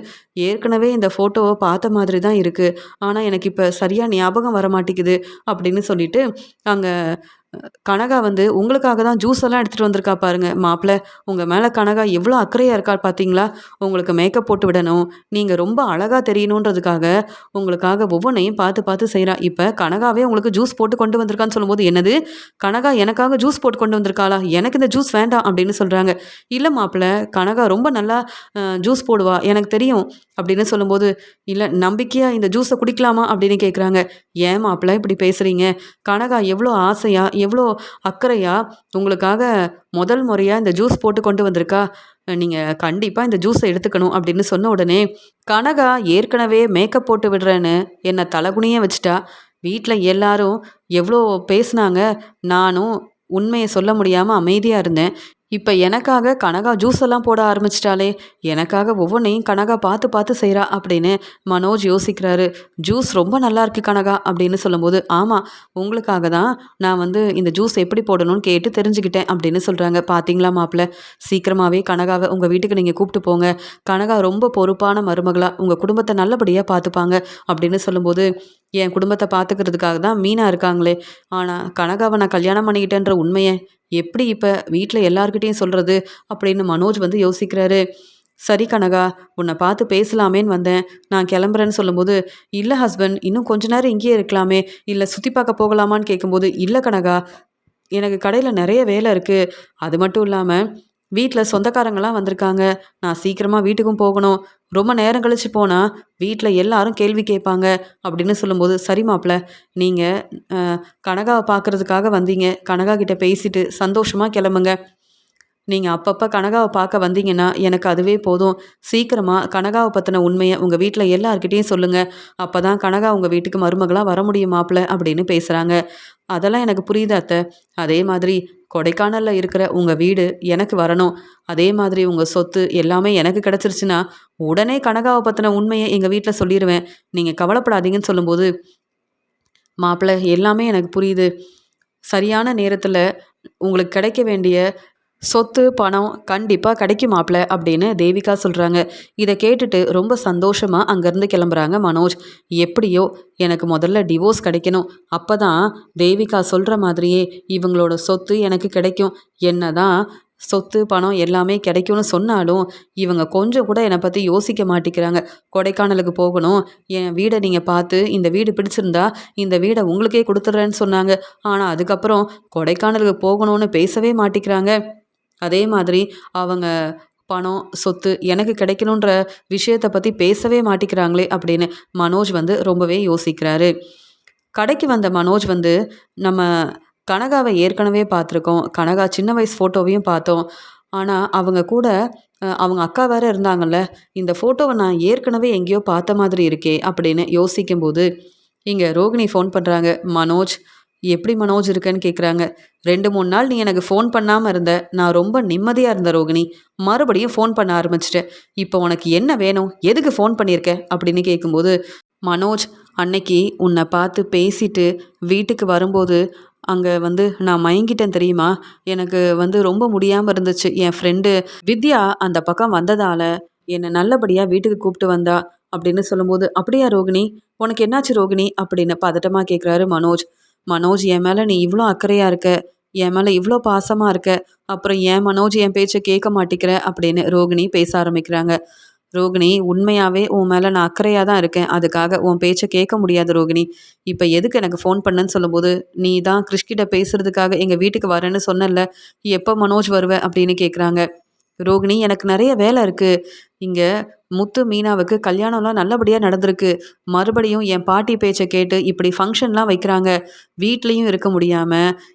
ஏற்கனவே இந்த ஃபோட்டோவ பார்த்த மாதிரி தான் இருக்கு. ஆனா எனக்கு இப்ப சரியா ஞாபகம் வர மாட்டேங்குது அப்படின்னு சொல்லிட்டு, அங்க கனகா வந்து உங்களுக்காக தான் ஜூஸ் எல்லாம் எடுத்துட்டு வந்திருக்கா பாருங்க. மாப்பிள உங்க மேல கனகா எவ்வளோ அக்கறையா இருக்கா பார்த்தீங்களா? உங்களுக்கு மேக்கப் போட்டு விடணும். நீங்க ரொம்ப அழகா தெரியணுன்றதுக்காக உங்களுக்காக ஒவ்வொன்னையும் பார்த்து பார்த்து செய்றா. இப்ப கனகாவே உங்களுக்கு ஜூஸ் போட்டு கொண்டு வந்திருக்கான்னு சொல்லும்போது, என்னது? கனகா எனக்காக ஜூஸ் போட்டு கொண்டு வந்திருக்காளா? எனக்கு இந்த ஜூஸ் வேண்டாம் அப்படின்னு சொல்றாங்க. இல்ல மாப்பிள கனகா ரொம்ப நல்லா ஜூஸ் போடுவா. எனக்கு தெரியும் அப்படின்னு சொல்லும்போது, இல்ல நம்பிக்கையா இந்த ஜூஸ குடிக்கலாமா? அப்படின்னு கேட்குறாங்க. ஏன் மாப்பிள இப்படி பேசுறீங்க? கனகா எவ்வளோ ஆசையா, எவ்வளோ அக்கறையா உங்களுக்காக முதல் முறையா இந்த ஜூஸ் போட்டு கொண்டு வந்திருக்கா. நீங்க கண்டிப்பா இந்த ஜூஸ எடுத்துக்கணும் அப்படின்னு சொன்ன உடனே, கனகா ஏற்கனவே மேக்கப் போட்டு விடுறேன்னு என்ன தலகுனிய வச்சுட்டா. வீட்ல எல்லாரும் எவ்வளோ பேசுனாங்க. நானும் உண்மைய சொல்ல முடியாம அமைதியா இருந்தேன். இப்ப எனக்காக கனகா ஜூஸ் எல்லாம் போட ஆரம்பிச்சிட்டாளே! எனக்காக ஒவ்வொன்னையும் கனகா பார்த்து பார்த்து செய்றா அப்படின்னு மனோஜ் யோசிக்கிறாரு. ஜூஸ் ரொம்ப நல்லாயிருக்கு கனகா அப்படின்னு சொல்லும்போது, ஆமா உங்களுக்காக தான் நான் வந்து இந்த ஜூஸ் எப்படி போடணும்னு கேட்டு தெரிஞ்சுக்கிட்டேன் அப்படின்னு சொல்றாங்க. பார்த்தீங்களா மாப்பிள, சீக்கிரமாவே கனகாவ உங்க வீட்டுக்கு நீங்க கூப்பிட்டு போங்க. கனகா ரொம்ப பொறுப்பான மருமகளா உங்க குடும்பத்த நல்லபடியா பார்த்துப்பாங்க அப்படின்னு சொல்லும்போது, என் குடும்பத்த பார்த்துக்கிறதுக்காக தான் மீனா இருக்காங்களே! ஆனா கனகாவ நான் கல்யாணம் பண்ணிக்கிட்டேன்ற உண்மைய எப்படி இப்ப வீட்ல எல்லார்கிட்டயும் சொல்றது? அப்படின்னு மனோஜ் வந்து யோசிக்கிறாரு. சரி கனகா, உன்ன பார்த்து பேசலாமேன்னு வந்தேன். நான் கிளம்புறேன்னு சொல்லும்போது, இல்ல ஹஸ்பண்ட் இன்னும் கொஞ்ச நேரம் இங்கேயே இருக்கலாமே! இல்ல சுத்தி பார்க்க போகலாமான்னு கேட்கும்போது, இல்ல கனகா எனக்கு கடையில நெறைய வேலை இருக்கு. அது மட்டும் இல்லாம, வீட்ல சொந்தக்காரங்கலாம் வந்திருக்காங்க. நான் சீக்கிரமா வீட்டுக்கும் போகணும். ரொம்ப நேரம் கழிச்சு போனா, வீட்ல எல்லாரும் கேள்வி கேட்பாங்க. அப்படின்னு சொல்லும்போது, சரி மாப்ள, நீங்க அ கனகாவ பார்க்கறதுக்காக வந்தீங்க. கனகா கிட்ட பேசிட்டு சந்தோஷமா கிளம்புங்க. நீங்க அப்பப்ப கனகாவ பார்க்க வந்தீங்கன்னா, எனக்கு அதுவே போதும். சீக்கிரமா கனகாவ பத்தின உண்மைய உங்க வீட்ல எல்லார்கிட்டயும் சொல்லுங்க. அப்பதான் கனகா உங்க வீட்டுக்கு மருமகளா வர முடியும் மாப்ள அப்படின்னு பேசுறாங்க. அதெல்லாம் எனக்கு புரியுது அத்த. அதே மாதிரி கொடைக்கானல்ல இருக்கிற உங்க வீடு எனக்கு வரணும். அதே மாதிரி உங்க சொத்து எல்லாமே எனக்கு கிடைச்சிருச்சுன்னா, உடனே கனகாவ பத்தின உண்மைய எங்க வீட்ல சொல்லிருவேன். நீங்க கவலைப்படாதீங்கன்னு சொல்லும்போது, மாப்பிள எல்லாமே எனக்கு புரியுது. சரியான நேரத்துல உங்களுக்கு கிடைக்க வேண்டிய சொத்து, பணம் கண்டிப்பா கிடைக்கும் மாப்ள அப்படின்னு தேவிகா சொல்றாங்க. இத கேட்டுட்டு ரொம்ப சந்தோஷமா அங்கருந்து கிளம்புறாங்க மனோஜ். எப்படியோ எனக்கு முதல்ல டிவோர்ஸ் கிடைக்கணும். அப்பதான் தேவிகா சொல்ற மாதிரியே இவங்களோட சொத்து எனக்கு கிடைக்கும். என்னதான் சொத்து, பணம் எல்லாமே கிடைக்கும்னு சொன்னாலும், இவங்க கொஞ்சம் கூட என்னை பத்தி யோசிக்க மாட்டேங்கிறாங்க. கொடைக்கானலுக்கு போகணும். என் வீட நீங்க பார்த்து இந்த வீடு பிடிச்சிருந்தா, இந்த வீட உங்களுக்கே குடுத்துடுறேன்னு சொன்னாங்க. ஆனா அதுக்கப்புறம் கொடைக்கானலுக்கு போகணும்னு பேசவே மாட்டேங்கிறாங்க. அதே மாதிரி அவங்க பணம், சொத்து எனக்கு கிடைக்கணுன்ற விஷயத்த பத்தி பேசவே மாட்டிக்கிறாங்களே அப்படின்னு மனோஜ் வந்து ரொம்பவே யோசிக்கிறாரு. கடைக்கு வந்த மனோஜ் வந்து, நம்ம கனகாவ ஏற்கனவே பார்த்துருக்கோம். கனகா சின்ன வயசு ஃபோட்டோவையும் பார்த்தோம். ஆனா அவங்க கூட அவங்க அக்கா வேற இருந்தாங்கல்ல. இந்த ஃபோட்டோவ நான் ஏற்கனவே எங்கேயோ பார்த்த மாதிரி இருக்கே அப்படின்னு யோசிக்கும்போது, இங்க ரோகிணி ஃபோன் பண்றாங்க. மனோஜ், எப்படி மனோஜ் இருக்கன்னு கேட்குறாங்க. 2, 3 நாள் நீ எனக்கு ஃபோன் பண்ணாம இருந்த. நான் ரொம்ப நிம்மதியா இருந்தேன் ரோகிணி. மறுபடியும் ஃபோன் பண்ண ஆரம்பிச்சுட்ட. இப்போ உனக்கு என்ன வேணும்? எதுக்கு ஃபோன் பண்ணியிருக்க? அப்படின்னு கேட்கும்போது, மனோஜ் அன்னைக்கு உன்னை பார்த்து பேசிட்டு வீட்டுக்கு வரும்போது, அங்க வந்து நான் மயங்கிட்டேன் தெரியுமா? எனக்கு வந்து ரொம்ப முடியாம இருந்துச்சு. என் ஃப்ரெண்டு வித்யா அந்த பக்கம் வந்ததால, என்ன நல்லபடியா வீட்டுக்கு கூப்பிட்டு வந்தா. அப்படின்னு சொல்லும்போது, அப்படியா ரோகிணி? உனக்கு என்னாச்சு ரோகிணி? அப்படின்னு பதட்டமா கேட்குறாரு மனோஜ். மனோஜ் என் மேல நீ இவ்ளோ அக்கறையா இருக்க. என் மேல இவ்ளோ பாசமா இருக்க. அப்புறம் ஏன் மனோஜ் என் பேச்ச கேட்க மாட்டேங்கிற? அப்படின்னு ரோகிணி பேச ஆரம்பிக்கிறாங்க. ரோகிணி உண்மையாவே உன் மேல நான் அக்கறையா தான் இருக்கேன். அதுக்காக உன் பேச்ச கேட்க முடியாது ரோகிணி. இப்ப எதுக்கு எனக்கு ஃபோன் பண்ணன்னு சொல்லும்போது, நீ தான் கிறிஷ்கிட்ட பேசுறதுக்காக எங்க வீட்டுக்கு வரேன்னு சொன்னல்ல. எப்ப மனோஜ் வருவ? அப்படின்னு கேட்குறாங்க. ரோகிணி எனக்கு நெறைய வேலை இருக்கு. இங்க முத்து, மீனாவுக்கு கல்யாணம்லாம் நல்லபடியா நடந்திருக்கு. மறுபடியும் என் பாட்டி பேச்ச கேட்டு இப்படி ஃபங்ஷன்லாம் வைக்கிறாங்க. வீட்லயும் இருக்க முடியாம,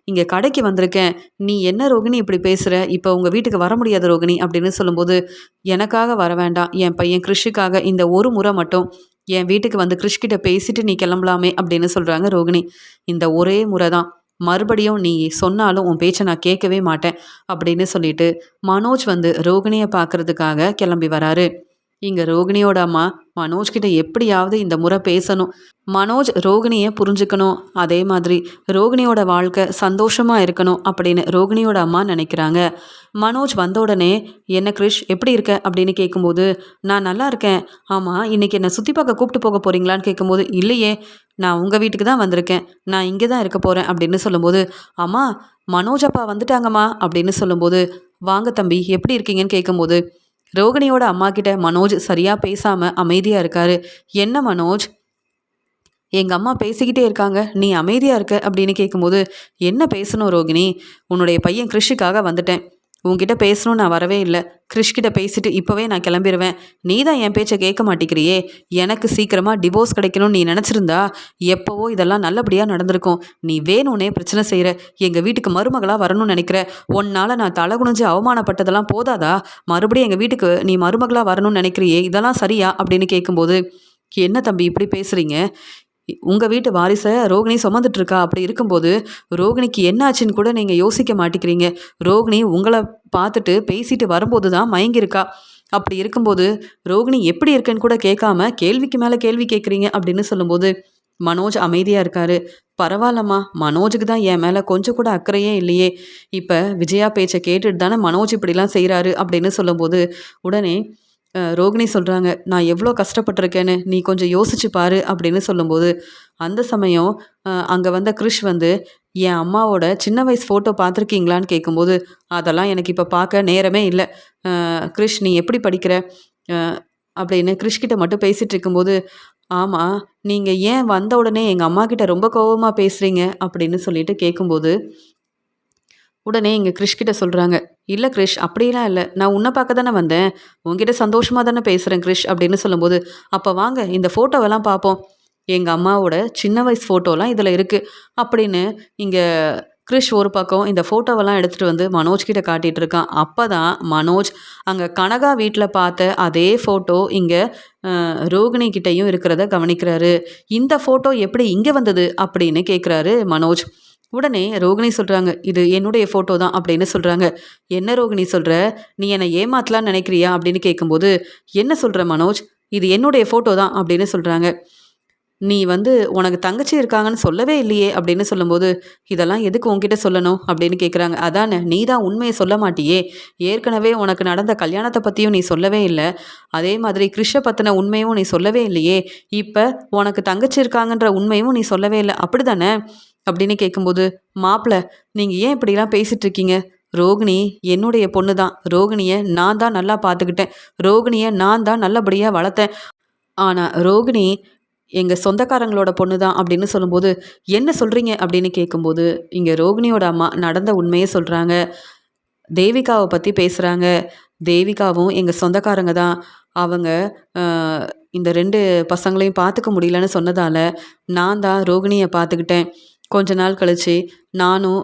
இங்க கடைக்கு வந்திருக்கேன். நீ என்ன ரோகிணி இப்படி பேசுற? இப்ப உங்க வீட்டுக்கு வர முடியாது ரோகிணி அப்படின்னு சொல்லும்போது, எனக்காக வர வேண்டாம். என் பையன் கிறிஷுக்காக இந்த ஒரு முறை மட்டும் என் வீட்டுக்கு வந்து கிறிஷ்கிட்ட பேசிட்டு நீ கிளம்பலாமே அப்படின்னு சொல்கிறாங்க ரோகிணி. இந்த ஒரே முறை தான், மறுபடியும் நீ சொன்னாலும் உன் பேச்சை நான் கேட்கவே மாட்டேன் அப்படின்னு சொல்லிட்டு மனோஜ் வந்து ரோகிணியை பார்க்கறதுக்காக கிளம்பி வராரு. இங்கே ரோகிணியோட அம்மா மனோஜ் கிட்ட எப்படியாவது இந்த முறை பேசணும், மனோஜ் ரோகிணியை புரிஞ்சுக்கணும், அதே மாதிரி ரோகிணியோட வாழ்க்கை சந்தோஷமாக இருக்கணும் அப்படின்னு ரோகிணியோட அம்மா நினைக்கிறாங்க. மனோஜ் வந்த உடனே என்ன கிரிஷ் எப்படி இருக்க அப்படின்னு கேட்கும்போது நான் நல்லா இருக்கேன். ஆமாம் இன்னைக்கு என்னை சுற்றி பார்க்க கூப்பிட்டு போக போகிறீங்களான்னு கேட்கும்போது இல்லையே, நான் உங்கள் வீட்டுக்கு தான் வந்திருக்கேன், நான் இங்கே தான் இருக்க போகிறேன் அப்படின்னு சொல்லும்போது அம்மா மனோஜ் அப்பா வந்துட்டாங்கம்மா அப்படின்னு சொல்லும்போது வாங்க தம்பி எப்படி இருக்கீங்கன்னு கேட்கும்போது ரோகிணியோட அம்மா கிட்ட மனோஜ் சரியா பேசாம அமைதியா இருக்காரு. என்ன மனோஜ், எங்க அம்மா பேசிக்கிட்டே இருக்காங்க, நீ அமைதியா இருக்க அப்படின்னு கேட்கும்போது என்ன பேசணும் ரோகிணி, உன்னுடைய பையன் கிறிஷுக்காக வந்துட்டேன், உன்கிட்ட பேசணும் நான் வரவே இல்லை, கிறிஷ்கிட்ட பேசிட்டு இப்போவே நான் கிளம்பிடுவேன், நீ தான் என் பேச்சை கேட்க மாட்டேங்கிறியே, எனக்கு சீக்கிரமாக டிவோர்ஸ் கிடைக்கணும்னு நீ நினச்சிருந்தா எப்போவோ இதெல்லாம் நல்லபடியாக நடந்திருக்கும், நீ வேணும்னே பிரச்சனை செய்கிற, எங்கள் வீட்டுக்கு மருமகளாக வரணும்னு நினைக்கிற, உன்னால் நான் தலை குனிஞ்சு அவமானப்பட்டதெல்லாம் போதாதா, மறுபடியும் எங்கள் வீட்டுக்கு நீ மருமகளாக வரணும்னு நினைக்கிறியே, இதெல்லாம் சரியா அப்படின்னு கேட்கும்போது என்ன தம்பி இப்படி பேசுகிறீங்க, உங்கள் வீட்டு வாரிசை ரோகிணி சுமந்துட்டு இருக்கா, அப்படி இருக்கும்போது ரோகிணிக்கு என்னாச்சுன்னு கூட நீங்கள் யோசிக்க மாட்டேங்கிறீங்க, ரோகிணி உங்களை பார்த்துட்டு பேசிட்டு வரும்போது தான் மயங்கியிருக்கா, அப்படி இருக்கும்போது ரோகிணி எப்படி இருக்குன்னு கூட கேட்காம கேள்விக்கு மேலே கேள்வி கேட்குறீங்க அப்படின்னு சொல்லும்போது மனோஜ் அமைதியாக இருக்காரு. பரவாயில்லம்மா, மனோஜுக்கு தான் என் மேலே கொஞ்சம் கூட அக்கறையே இல்லையே, இப்போ விஜயா பேச்சை கேட்டுட்டு தானே மனோஜ் இப்படிலாம் செய்கிறாரு அப்படின்னு சொல்லும்போது உடனே ரோகிணி சொல்கிறாங்க நான் எவ்வளோ கஷ்டப்பட்டிருக்கேன்னு நீ கொஞ்சம் யோசிச்சு பாரு அப்படின்னு சொல்லும்போது அந்த சமயம் அங்கே வந்த கிறிஷ் வந்து என் அம்மாவோட சின்ன வயசு ஃபோட்டோ பார்த்துருக்கீங்களான்னு கேட்கும்போது அதெல்லாம் எனக்கு இப்போ பார்க்க நேரமே இல்லை, கிறிஷ் நீ எப்படி படிக்கிற அப்படின்னு கிறிஷ்கிட்ட மட்டும் பேசிகிட்டு இருக்கும்போது ஆமாம் நீங்கள் ஏன் வந்த உடனே எங்கள் அம்மா கிட்ட ரொம்ப கோபமாக பேசுகிறீங்க அப்படின்னு சொல்லிட்டு கேட்கும்போது உடனே இங்கே கிறிஷ்கிட்ட சொல்கிறாங்க இல்லை கிறிஷ் அப்படிலாம் இல்லை, நான் உன்னை பார்க்க தானே வந்தேன், உங்ககிட்ட சந்தோஷமாக தானே பேசுகிறேன் கிறிஷ் அப்படின்னு சொல்லும்போது அப்போ வாங்க இந்த ஃபோட்டோவெல்லாம் பார்ப்போம், எங்கள் அம்மாவோட சின்ன வயசு ஃபோட்டோலாம் இதில் இருக்குது அப்படின்னு இங்கே கிறிஷ் ஒரு பக்கம் இந்த ஃபோட்டோவெல்லாம் எடுத்துகிட்டு வந்து மனோஜ் கிட்ட காட்டிகிட்டு இருக்கான். அப்போ தான் மனோஜ் அங்கே கனகா வீட்டில் பார்த்த அதே ஃபோட்டோ இங்கே ரோகிணி கிட்டேயும் இருக்கிறத கவனிக்கிறாரு. இந்த ஃபோட்டோ எப்படி இங்கே வந்தது அப்படின்னு கேட்குறாரு மனோஜ். உடனே ரோகிணி சொல்கிறாங்க இது என்னுடைய ஃபோட்டோ தான் அப்படின்னு சொல்கிறாங்க. என்ன ரோகிணி சொல்கிற, நீ என்னை ஏமாத்தலான்னு நினைக்கிறியா அப்படின்னு கேட்கும்போது என்ன சொல்கிற மனோஜ், இது என்னுடைய ஃபோட்டோ தான் அப்படின்னு சொல்கிறாங்க. நீ வந்து உனக்கு தங்கச்சி இருக்காங்கன்னு சொல்லவே இல்லையே அப்படின்னு சொல்லும்போது இதெல்லாம் எதுக்கு உன்கிட்ட சொல்லணும் அப்படின்னு கேட்குறாங்க. அதானே நீ தான் உண்மையை சொல்ல மாட்டியே, ஏற்கனவே உனக்கு நடந்த கல்யாணத்தை பற்றியும் நீ சொல்லவே இல்லை, அதே மாதிரி கிறிஷை பற்றின உண்மையும் நீ சொல்லவே இல்லையே, இப்போ உனக்கு தங்கச்சி இருக்காங்கன்ற உண்மையும் நீ சொல்லவே இல்லை அப்படி தானே அப்படின்னு கேட்கும்போது மாப்பிள்ள நீங்கள் ஏன் இப்படிலாம் பேசிகிட்டு இருக்கீங்க, ரோகிணி என்னுடைய பொண்ணு தான், ரோகிணியை நான் தான் நல்லா பார்த்துக்கிட்டேன், ரோகிணியை நான் தான் நல்லபடியாக வளர்த்தேன், ஆனால் ரோகிணி எங்கள் சொந்தக்காரங்களோட பொண்ணு தான் அப்படின்னு சொல்லும்போது என்ன சொல்கிறீங்க அப்படின்னு கேட்கும்போது இங்கே ரோகிணியோட அம்மா நடந்த உண்மையே சொல்கிறாங்க. தேவிகாவை பற்றி பேசுகிறாங்க. தேவிகாவும் எங்கள் சொந்தக்காரங்க தான், அவங்க இந்த 2 பசங்களையும் பார்த்துக்க முடியலன்னு சொன்னதால் நான் தான் ரோகிணியை பார்த்துக்கிட்டேன், கொஞ்ச நாள் கழிச்சு நானும்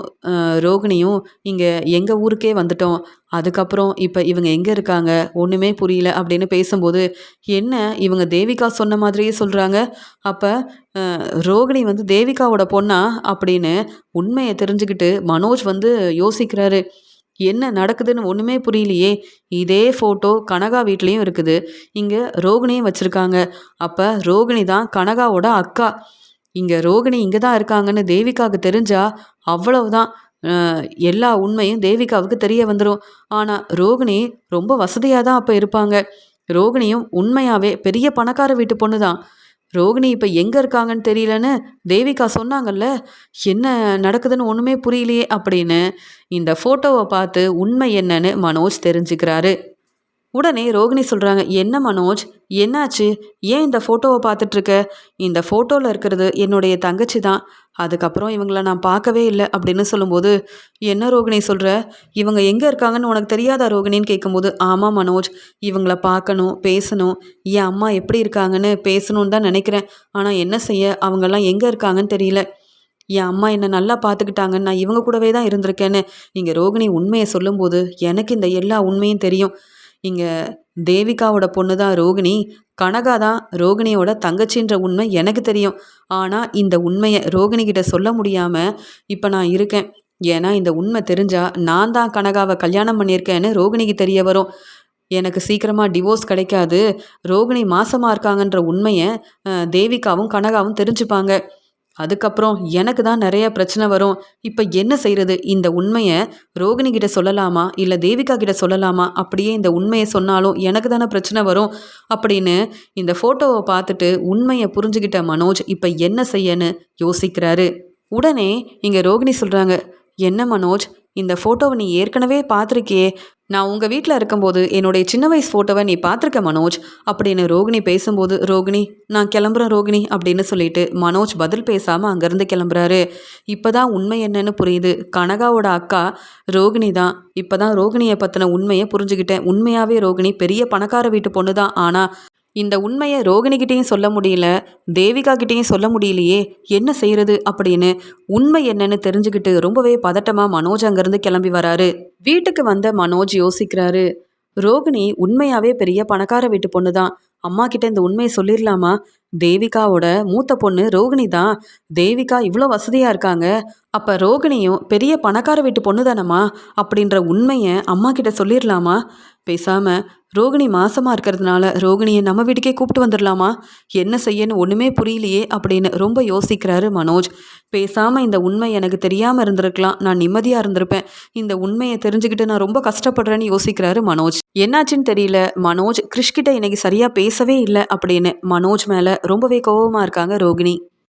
ரோகிணியும் இங்கே எங்கள் ஊருக்கே வந்துட்டோம், அதுக்கப்புறம் இப்போ இவங்க எங்கே இருக்காங்க ஒன்றுமே புரியல அப்படின்னு பேசும்போது என்ன இவங்க தேவிகா சொன்ன மாதிரியே சொல்கிறாங்க, அப்போ ரோகிணி வந்து தேவிகாவோட பொண்ணா அப்படின்னு உண்மையை தெரிஞ்சுக்கிட்டு மனோஜ் வந்து யோசிக்கிறாரு. என்ன நடக்குதுன்னு ஒன்றுமே புரியலையே, இதே ஃபோட்டோ கனகா வீட்லேயும் இருக்குது, இங்கே ரோகிணியும் வச்சுருக்காங்க, அப்போ ரோகிணி தான் கனகாவோட அக்கா, இங்கே ரோகிணி இங்கே தான் இருக்காங்கன்னு தேவிகாவுக்கு தெரிஞ்சா அவ்வளவுதான், எல்லா உண்மையும் தேவிகாவுக்கு தெரிய வந்துடும். ஆனால் ரோகிணி ரொம்ப வசதியாக தான் அப்போ இருப்பாங்க, ரோகிணியும் உண்மையாகவே பெரிய பணக்கார வீட்டு பொண்ணு தான், ரோகிணி இப்போ எங்கே இருக்காங்கன்னு தெரியலன்னு தேவிகா சொன்னாங்கல்ல, என்ன நடக்குதுன்னு ஒன்றுமே புரியலையே அப்படின்னு இந்த ஃபோட்டோவை பார்த்து உண்மை என்னன்னு மனோஜ் தெரிஞ்சுக்கிறாரு. உடனே ரோகிணி சொல்கிறாங்க என்ன மனோஜ் என்னாச்சு, ஏன் இந்த ஃபோட்டோவை பார்த்துட்ருக்க, இந்த ஃபோட்டோவில் இருக்கிறது என்னுடைய தங்கச்சி தான், அதுக்கப்புறம் இவங்கள நான் பார்க்கவே இல்லை அப்படின்னு சொல்லும்போது என்ன ரோகிணி சொல்கிற, இவங்க எங்கே இருக்காங்கன்னு உனக்கு தெரியாதா ரோகிணின்னு கேட்கும்போது ஆமாம் மனோஜ், இவங்கள பார்க்கணும் பேசணும், என் அம்மா எப்படி இருக்காங்கன்னு பேசணுன்னு தான் நினைக்கிறேன், ஆனால் என்ன செய்ய அவங்கெல்லாம் எங்கே இருக்காங்கன்னு தெரியல, என் அம்மா என்னை நல்லா பார்த்துக்கிட்டாங்கன்னு நான் இவங்க கூடவே தான் இருந்திருக்கேன்னு இங்கே ரோகிணி உண்மையை சொல்லும்போது எனக்கு இந்த எல்லா உண்மையும் தெரியும், இங்கே தேவிகாவோட பொண்ணு தான் ரோகிணி, கனகா தான் ரோகிணியோட தங்கச்சின்ற உண்மை எனக்கு தெரியும். ஆனால் இந்த உண்மையை ரோகிணி கிட்ட சொல்ல முடியாமல் இப்போ நான் இருக்கேன். ஏன்னா இந்த உண்மை தெரிஞ்சா நான் தான் கனகாவை கல்யாணம் பண்ணியிருக்கேன்னு ரோகிணிக்கு தெரிய வரும். எனக்கு சீக்கிரமாக டிவோர்ஸ் கிடைக்காது. ரோகிணி மாசமாக இருக்காங்கன்ற உண்மையை தேவிகாவும் கனகாவும் தெரிஞ்சுப்பாங்க. அதுக்கப்புறம் எனக்கு தான் நிறைய பிரச்சனை வரும். இப்போ என்ன செய்கிறது? இந்த உண்மையை ரோகிணி கிட்ட சொல்லலாமா இல்லை தேவிகா கிட்ட சொல்லலாமா? அப்படியே இந்த உண்மையை சொன்னாலும் எனக்கு தானே பிரச்சனை வரும் அப்படின்னு இந்த ஃபோட்டோவை பார்த்துட்டு உண்மையை புரிஞ்சுக்கிட்ட மனோஜ் இப்போ என்ன செய்யன்னு யோசிக்கிறாரு. உடனே இங்கே ரோகிணி சொல்கிறாங்க, என்ன மனோஜ், இந்த ஃபோட்டோவை நீ ஏற்கனவே பார்த்துருக்கியே. நான் உங்கள் வீட்டில் இருக்கும்போது என்னுடைய சின்ன வயசு ஃபோட்டோவை நீ பார்த்துருக்க மனோஜ் அப்படின்னு ரோகிணி பேசும்போது, ரோகிணி நான் கிளம்புறேன் ரோகிணி அப்படின்னு சொல்லிட்டு மனோஜ் பதில் பேசாமல் அங்கேருந்து கிளம்புறாரு. இப்போ தான் உண்மை என்னன்னு புரியுது. கனகாவோட அக்கா ரோகிணி தான். இப்போ தான் ரோகிணியை பற்றின உண்மையை புரிஞ்சுக்கிட்டேன். உண்மையாகவே ரோகிணி பெரிய பணக்கார வீட்டு பொண்ணு தான். ஆனால் இந்த உண்மையை ரோகிணிகிட்டேயும் சொல்ல முடியல, தேவிகா கிட்டேயும் சொல்ல முடியலையே, என்ன செய்யறது அப்படின்னு உண்மை என்னன்னு தெரிஞ்சுக்கிட்டு ரொம்பவே பதட்டமாக மனோஜ் அங்கேருந்து கிளம்பி வராரு. வீட்டுக்கு வந்த மனோஜ் யோசிக்கிறாரு, ரோகிணி உண்மையாகவே பெரிய பணக்கார வீட்டு பொண்ணு தான். அம்மா கிட்ட இந்த உண்மையை சொல்லிடலாமா? தேவிகாவோட மூத்த பொண்ணு ரோகிணி தான். தேவிகா இவ்வளோ வசதியாக இருக்காங்க. அப்போ ரோகிணியும் பெரிய பணக்கார வீட்டு பொண்ணு தானம்மா அப்படின்ற உண்மையை அம்மா கிட்ட சொல்லிடலாமா? பேசாமல் ரோகிணி மாசமாக இருக்கிறதுனால ரோகிணியை நம்ம வீட்டுக்கே கூப்பிட்டு வந்துடலாமா? என்ன செய்யன்னு ஒன்றுமே புரியலையே அப்படின்னு ரொம்ப யோசிக்கிறாரு மனோஜ். பேசாமல் இந்த உண்மை எனக்கு தெரியாமல் இருந்திருக்கலாம், நான் நிம்மதியாக இருந்திருப்பேன். இந்த உண்மையை தெரிஞ்சுக்கிட்டு நான் ரொம்ப கஷ்டப்படுறேன்னு யோசிக்கிறாரு மனோஜ். என்னாச்சுன்னு தெரியல, மனோஜ் கிறிஷ்கிட்ட இன்னைக்கு சரியாக பேசவே இல்லை அப்படின்னு மனோஜ் மேலே ரொம்பவே கோபமாக இருக்காங்க ரோகிணி.